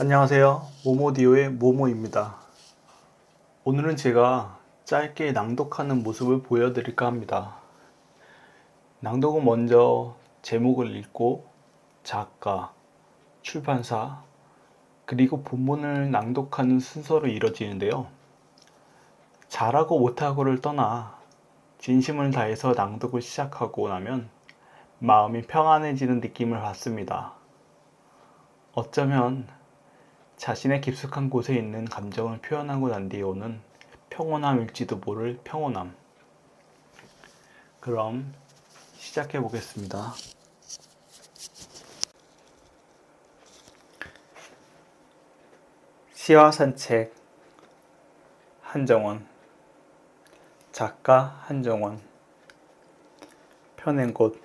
안녕하세요. 모모디오의 모모입니다. 오늘은 제가 짧게 낭독하는 모습을 보여드릴까 합니다. 낭독은 먼저 제목을 읽고 작가, 출판사, 그리고 본문을 낭독하는 순서로 이뤄지는데요. 잘하고 못하고를 떠나 진심을 다해서 낭독을 시작하고 나면 마음이 평안해지는 느낌을 받습니다. 어쩌면 자신의 깊숙한 곳에 있는 감정을 표현하고 난 뒤에 오는 평온함일지도 모를 평온함. 그럼 시작해 보겠습니다. 시와 산책 한정원. 작가 한정원. 펴낸 곳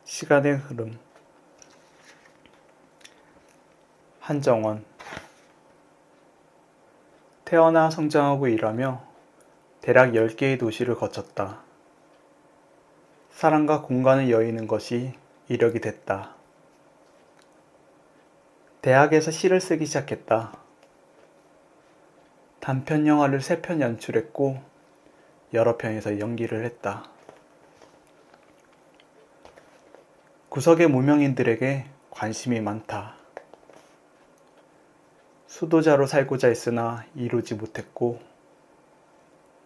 시간의 흐름. 한정원. 태어나 성장하고 일하며 대략 10개의 도시를 거쳤다. 사랑과 공간을 여의는 것이 이력이 됐다. 대학에서 시를 쓰기 시작했다. 단편 영화를 3편 연출했고 여러 편에서 연기를 했다. 구석의 무명인들에게 관심이 많다. 수도자로 살고자 했으나 이루지 못했고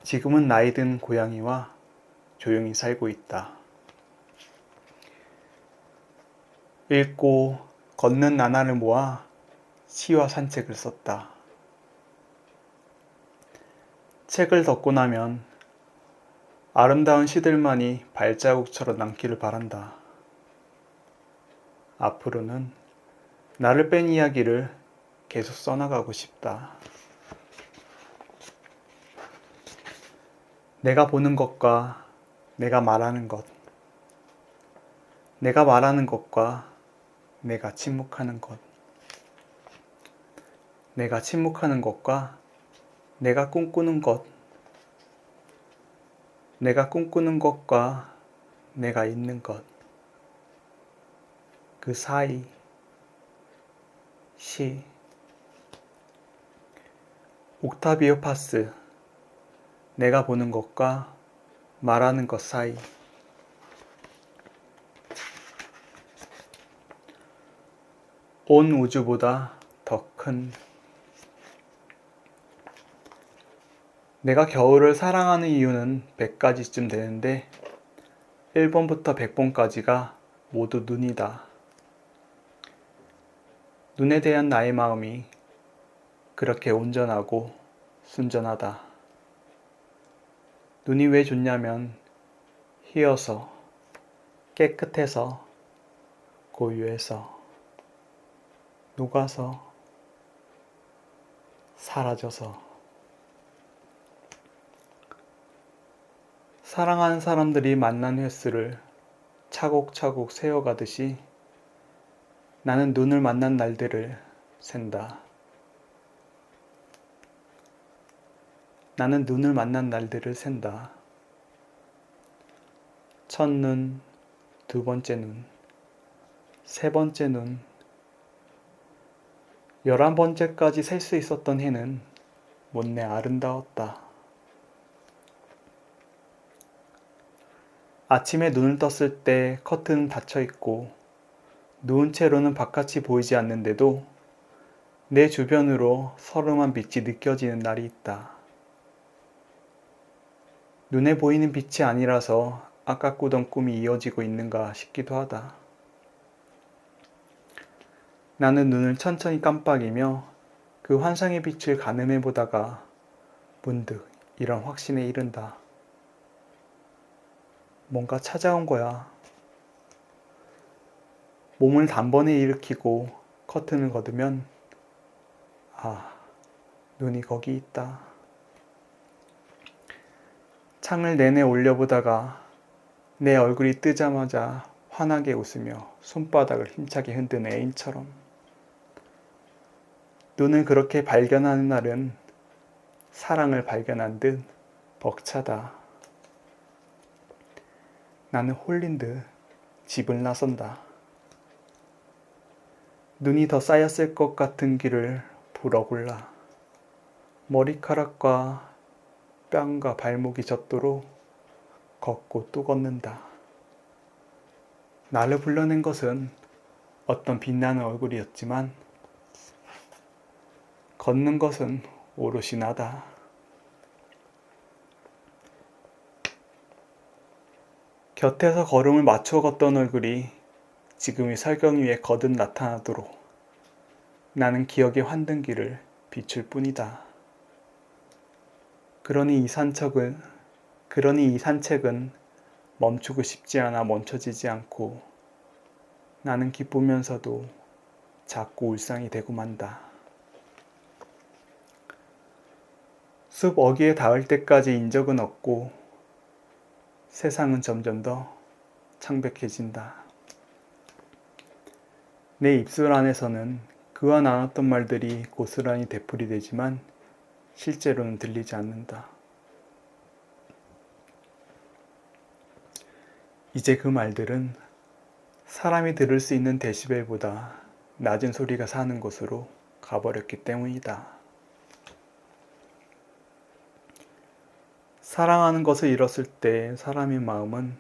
지금은 나이 든 고양이와 조용히 살고 있다. 읽고 걷는 나날을 모아 시와 산책을 썼다. 책을 덮고 나면 아름다운 시들만이 발자국처럼 남기를 바란다. 앞으로는 나를 뺀 이야기를 계속 써나가고 싶다. 내가 보는 것과 내가 말하는 것, 내가 말하는 것과 내가 침묵하는 것, 내가 침묵하는 것과 내가 꿈꾸는 것, 내가 꿈꾸는 것과 내가 있는 것, 그 사이, 시. 옥타비오 파스. 내가 보는 것과 말하는 것 사이. 온 우주보다 더 큰. 내가 겨울을 사랑하는 이유는 100가지쯤 되는데 1번부터 100번까지가 모두 눈이다. 눈에 대한 나의 마음이 그렇게 온전하고 순전하다. 눈이 왜 좋냐면 희어서, 깨끗해서, 고유해서, 녹아서, 사라져서. 사랑하는 사람들이 만난 횟수를 차곡차곡 세어가듯이 나는 눈을 만난 날들을 샌다. 나는 눈을 만난 날들을 샌다. 첫눈, 두 번째 눈, 세 번째 눈, 11번째까지 셀 수 있었던 해는 못내 아름다웠다. 아침에 눈을 떴을 때 커튼은 닫혀 있고 누운 채로는 바깥이 보이지 않는데도 내 주변으로 서름한 빛이 느껴지는 날이 있다. 눈에 보이는 빛이 아니라서 아까 꾸던 꿈이 이어지고 있는가 싶기도 하다. 나는 눈을 천천히 깜빡이며 그 환상의 빛을 가늠해 보다가 문득 이런 확신에 이른다. 뭔가 찾아온 거야. 몸을 단번에 일으키고 커튼을 걷으면 눈이 거기 있다. 창을 내내 올려보다가 내 얼굴이 뜨자마자 환하게 웃으며 손바닥을 힘차게 흔드는 애인처럼. 눈을 그렇게 발견하는 날은 사랑을 발견한 듯 벅차다. 나는 홀린 듯 집을 나선다. 눈이 더 쌓였을 것 같은 길을 불어골라 머리카락과 뺨과 발목이 젖도록 걷고 또 걷는다. 나를 불러낸 것은 어떤 빛나는 얼굴이었지만 걷는 것은 오롯이 나다. 곁에서 걸음을 맞춰 걷던 얼굴이 지금 이 설경 위에 거듭 나타나도록 나는 기억의 환등기를 비출 뿐이다. 그러니 이 산책은 멈추고 싶지 않아 멈춰지지 않고 나는 기쁘면서도 자꾸 울상이 되고 만다. 숲 어귀에 닿을 때까지 인적은 없고 세상은 점점 더 창백해진다. 내 입술 안에서는 그와 나눴던 말들이 고스란히 되풀이되지만 실제로는 들리지 않는다. 이제 그 말들은 사람이 들을 수 있는 데시벨보다 낮은 소리가 사는 곳으로 가버렸기 때문이다. 사랑하는 것을 잃었을 때 사람의 마음은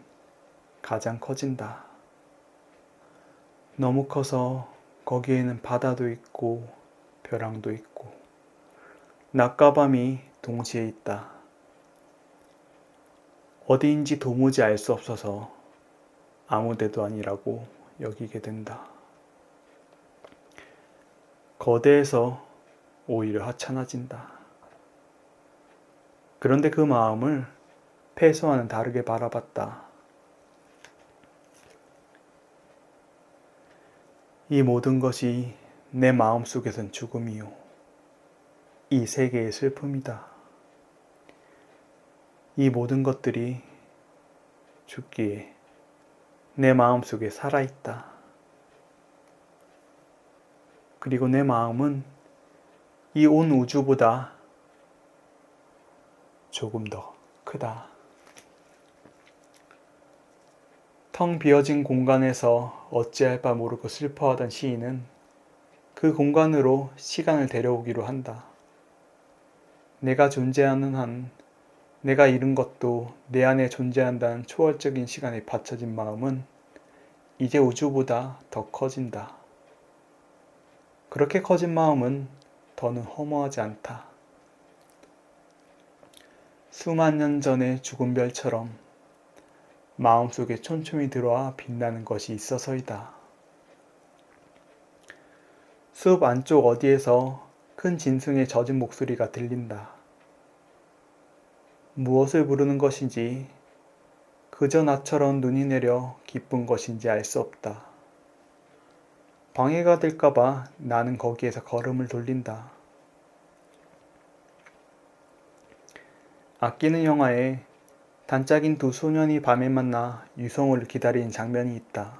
가장 커진다. 너무 커서 거기에는 바다도 있고 벼랑도 있고 낮과 밤이 동시에 있다. 어디인지 도무지 알 수 없어서 아무 데도 아니라고 여기게 된다. 거대해서 오히려 하찮아진다. 그런데 그 마음을 폐소와는 다르게 바라봤다. 이 모든 것이 내 마음속에선 죽음이요. 이 세계의 슬픔이다. 이 모든 것들이 죽기에 내 마음속에 살아있다. 그리고 내 마음은 이 온 우주보다 조금 더 크다. 텅 비어진 공간에서 어찌할 바 모르고 슬퍼하던 시인은 그 공간으로 시간을 데려오기로 한다. 내가 존재하는 한 내가 잃은 것도 내 안에 존재한다는 초월적인 시간에 받쳐진 마음은 이제 우주보다 더 커진다. 그렇게 커진 마음은 더는 허무하지 않다. 수만 년 전의 죽은 별처럼 마음속에 촘촘히 들어와 빛나는 것이 있어서이다. 숲 안쪽 어디에서 큰 짐승의 젖은 목소리가 들린다. 무엇을 부르는 것인지 그저 나처럼 눈이 내려 기쁜 것인지 알 수 없다. 방해가 될까봐 나는 거기에서 걸음을 돌린다. 아끼는 영화에 단짝인 두 소년이 밤에 만나 유성우를 기다리는 장면이 있다.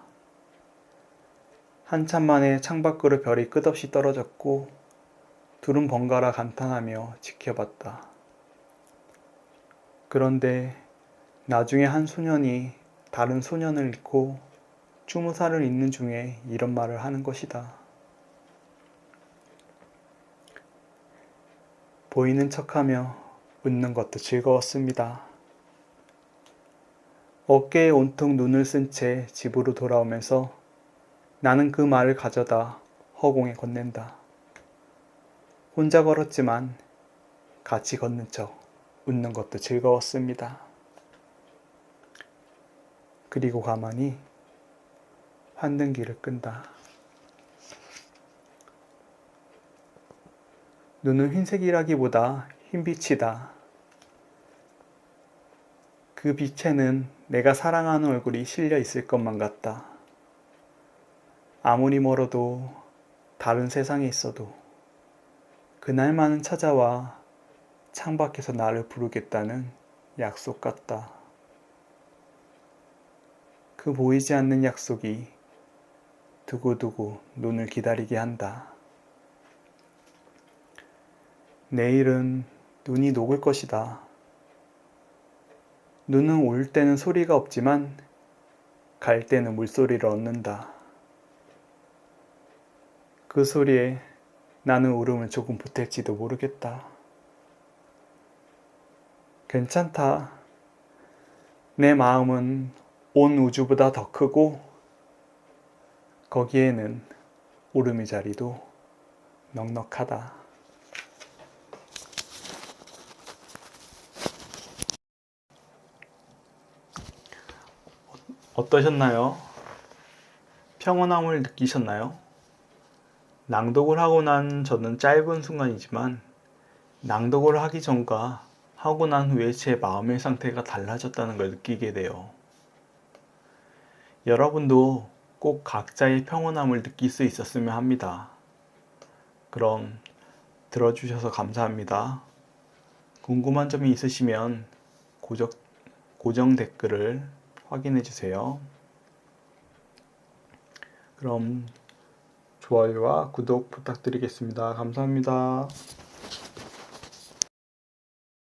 한참 만에 창밖으로 별이 끝없이 떨어졌고 둘은 번갈아 감탄하며 지켜봤다. 그런데 나중에 한 소년이 다른 소년을 잃고 20살을 잊는 중에 이런 말을 하는 것이다. 보이는 척하며 웃는 것도 즐거웠습니다. 어깨에 온통 눈을 쓴 채 집으로 돌아오면서 나는 그 말을 가져다 허공에 건넨다. 혼자 걸었지만 같이 걷는 척 웃는 것도 즐거웠습니다. 그리고 가만히 환등기를 끈다. 눈은 흰색이라기보다 흰빛이다. 그 빛에는 내가 사랑하는 얼굴이 실려 있을 것만 같다. 아무리 멀어도 다른 세상에 있어도 그날만은 찾아와 창밖에서 나를 부르겠다는 약속 같다. 그 보이지 않는 약속이 두고두고 눈을 기다리게 한다. 내일은 눈이 녹을 것이다. 눈은 올 때는 소리가 없지만 갈 때는 물소리를 얻는다. 그 소리에 나는 울음을 조금 보탤지도 모르겠다. 괜찮다. 내 마음은 온 우주보다 더 크고 거기에는 울음의 자리도 넉넉하다. 어떠셨나요? 평온함을 느끼셨나요? 낭독을 하고 난 저는 짧은 순간이지만 낭독을 하기 전과 하고 난 후에 제 마음의 상태가 달라졌다는 걸 느끼게 돼요. 여러분도 꼭 각자의 평온함을 느낄 수 있었으면 합니다. 그럼 들어주셔서 감사합니다. 궁금한 점이 있으시면 고정 댓글을 확인해 주세요. 그럼 좋아요와 구독 부탁드리겠습니다. 감사합니다.